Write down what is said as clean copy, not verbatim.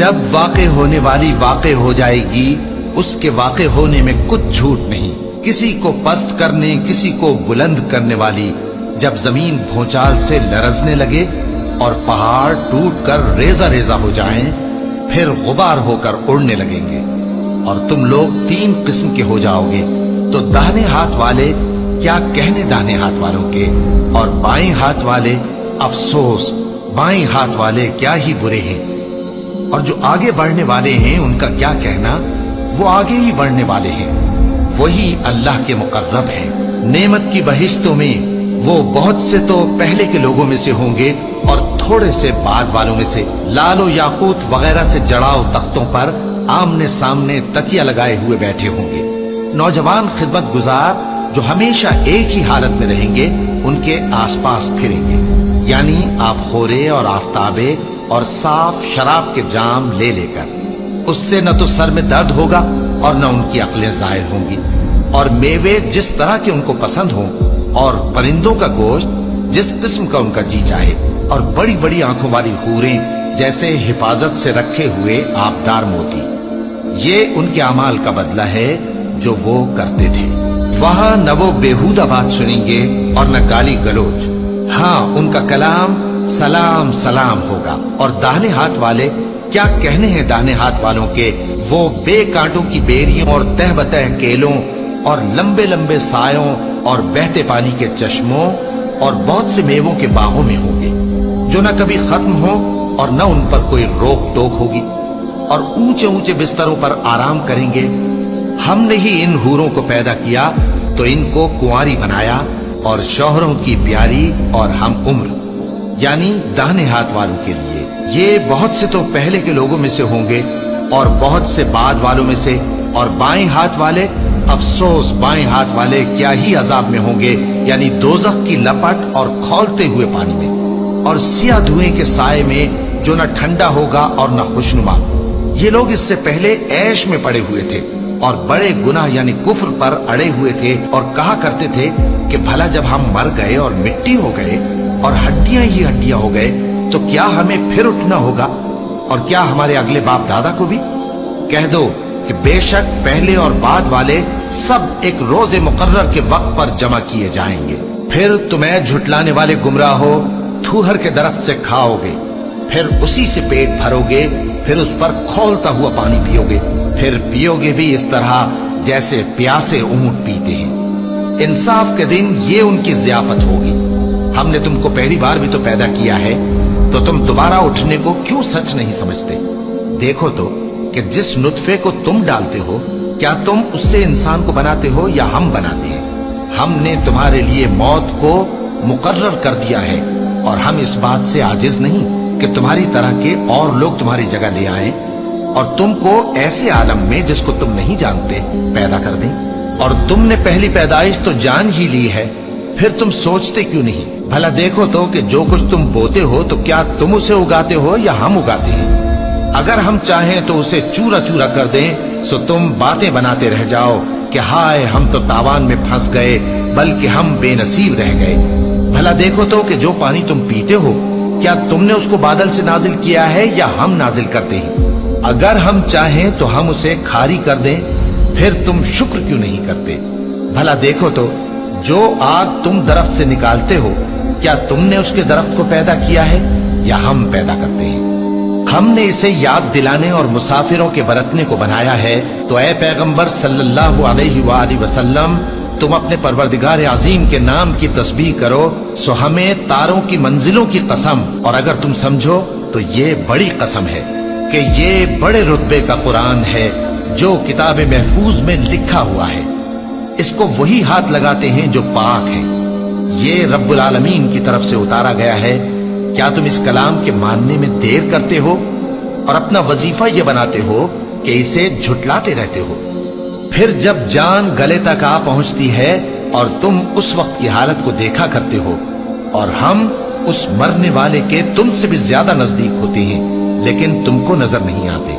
جب واقع ہونے والی واقع ہو جائے گی، اس کے واقع ہونے میں کچھ جھوٹ نہیں، کسی کو پست کرنے کسی کو بلند کرنے والی، جب زمین بھونچال سے لرزنے لگے اور پہاڑ ٹوٹ کر ریزہ ریزہ ہو جائیں، پھر غبار ہو کر اڑنے لگیں گے، اور تم لوگ 3 قسم کے ہو جاؤ گے، تو داہنے ہاتھ والے کیا کہنے داہنے ہاتھ والوں کے، اور بائیں ہاتھ والے افسوس، بائیں ہاتھ والے کیا ہی برے ہیں، اور جو آگے بڑھنے والے ہیں ان کا کیا کہنا، وہ آگے ہی بڑھنے والے ہیں، وہی اللہ کے مقرب ہیں۔ نعمت کی بہشتوں میں وہ بہت سے تو پہلے کے لوگوں میں سے ہوں گے اور تھوڑے سے بعد والوں میں سے، لال و یاقوت وغیرہ سے جڑاؤ تختوں پر آمنے سامنے تکیہ لگائے ہوئے بیٹھے ہوں گے۔ نوجوان خدمت گزار جو ہمیشہ ایک ہی حالت میں رہیں گے ان کے آس پاس پھریں گے، یعنی آپ خورے اور آفتابے اور صاف شراب کے جام لے لے کر، اس سے نہ تو سر میں درد ہوگا اور نہ ان کی عقلیں ظاہر ہوں گی، اور میوے جس طرح کے ان کو پسند ہوں، اور پرندوں کا گوشت جس قسم کا ان کا جی چاہے، اور بڑی بڑی آنکھوں والی حوریں جیسے حفاظت سے رکھے ہوئے آبدار موتی۔ یہ ان کے اعمال کا بدلہ ہے جو وہ کرتے تھے۔ وہاں نہ وہ بیہودہ بات سنیں گے اور نہ گالی گلوچ، ہاں ان کا کلام سلام سلام ہوگا۔ اور داہنے ہاتھ والے کیا کہنے ہیں داہنے ہاتھ والوں کے، وہ بے کانٹوں کی بیریوں اور تہ بتہ کیلوں اور لمبے لمبے سایوں اور بہتے پانی کے چشموں اور بہت سے میووں کے باغوں میں ہوں گے، جو نہ کبھی ختم ہو اور نہ ان پر کوئی روک ٹوک ہوگی، اور اونچے اونچے بستروں پر آرام کریں گے۔ ہم نے ہی ان حوروں کو پیدا کیا تو ان کو کنواری بنایا، اور شوہروں کی پیاری اور ہم عمر، یعنی داہنے ہاتھ والوں کے لیے۔ یہ بہت سے تو پہلے کے لوگوں میں سے ہوں گے اور بہت سے بعد والوں میں سے، اور بائیں ہاتھ والے افسوس، بائیں ہاتھ والے کیا ہی عذاب میں ہوں گے، یعنی دوزخ کی لپٹ اور کھولتے ہوئے پانی میں، اور سیاہ دھوئیں کے سائے میں جو نہ ٹھنڈا ہوگا اور نہ خوشنما۔ یہ لوگ اس سے پہلے عیش میں پڑے ہوئے تھے اور بڑے گناہ یعنی کفر پر اڑے ہوئے تھے، اور کہا کرتے تھے کہ بھلا جب ہم مر گئے اور مٹی ہو گئے اور ہڈیاں ہی ہڈیاں ہو گئے تو کیا ہمیں پھر اٹھنا ہوگا، اور کیا ہمارے اگلے باپ دادا کو بھی؟ کہہ دو کہ بے شک پہلے اور بعد والے سب ایک روز مقرر کے وقت پر جمع کیے جائیں گے۔ پھر تمہیں جھٹلانے والے گمراہ ہو، تھوہر کے درخت سے کھاؤ گے، پھر اسی سے پیٹ بھرو گے، پھر اس پر کھولتا ہوا پانی پیو گے، پھر پیو گے بھی اس طرح جیسے پیاسے اونٹ پیتے ہیں۔ انصاف کے دن یہ ان کی ضیافت ہوگی۔ ہم نے تم کو پہلی بار بھی تو پیدا کیا ہے، تو تم دوبارہ اٹھنے کو کیوں سچ نہیں سمجھتے؟ دیکھو تو کہ جس نطفے کو تم ڈالتے ہو، کیا تم اس سے انسان کو بناتے ہو یا ہم بناتے ہیں؟ ہم نے تمہارے لیے موت کو مقرر کر دیا ہے، اور ہم اس بات سے عاجز نہیں کہ تمہاری طرح کے اور لوگ تمہاری جگہ لے آئیں اور تم کو ایسے عالم میں جس کو تم نہیں جانتے پیدا کر دیں۔ اور تم نے پہلی پیدائش تو جان ہی لی ہے، پھر تم سوچتے کیوں نہیں؟ بھلا دیکھو تو کہ جو کچھ تم بوتے ہو تو کیا تم اسے اگاتے ہو یا ہم اگاتے ہیں؟ اگر ہم چاہیں تو اسے چورا چورا کر دیں، سو تم باتیں بناتے رہ جاؤ کہ ہائے ہم تو تاوان میں پھنس گئے، بلکہ ہم بے نصیب رہ گئے۔ بھلا دیکھو تو کہ جو پانی تم پیتے ہو، کیا تم نے اس کو بادل سے نازل کیا ہے یا ہم نازل کرتے ہیں؟ اگر ہم چاہیں تو ہم اسے کھاری کر دیں، پھر تم شکر کیوں نہیں کرتے؟ بھلا دیکھو تو جو آگ تم درخت سے نکالتے ہو، کیا تم نے اس کے درخت کو پیدا کیا ہے یا ہم پیدا کرتے ہیں؟ ہم نے اسے یاد دلانے اور مسافروں کے برتنے کو بنایا ہے، تو اے پیغمبر صلی اللہ علیہ وآلہ وسلم، تم اپنے پروردگار عظیم کے نام کی تسبیح کرو، سو ہمیں تاروں کی منزلوں کی قسم، اور اگر تم سمجھو تو یہ بڑی قسم ہے کہ یہ بڑے رتبے کا قرآن ہے جو کتاب محفوظ میں لکھا ہوا ہے، اس کو وہی ہاتھ لگاتے ہیں جو پاک ہیں، یہ رب العالمین کی طرف سے اتارا گیا ہے۔ کیا تم اس کلام کے ماننے میں دیر کرتے ہو اور اپنا وظیفہ یہ بناتے ہو کہ اسے جھٹلاتے رہتے ہو؟ پھر جب جان گلے تک آ پہنچتی ہے اور تم اس وقت کی حالت کو دیکھا کرتے ہو، اور ہم اس مرنے والے کے تم سے بھی زیادہ نزدیک ہوتے ہیں لیکن تم کو نظر نہیں آتے۔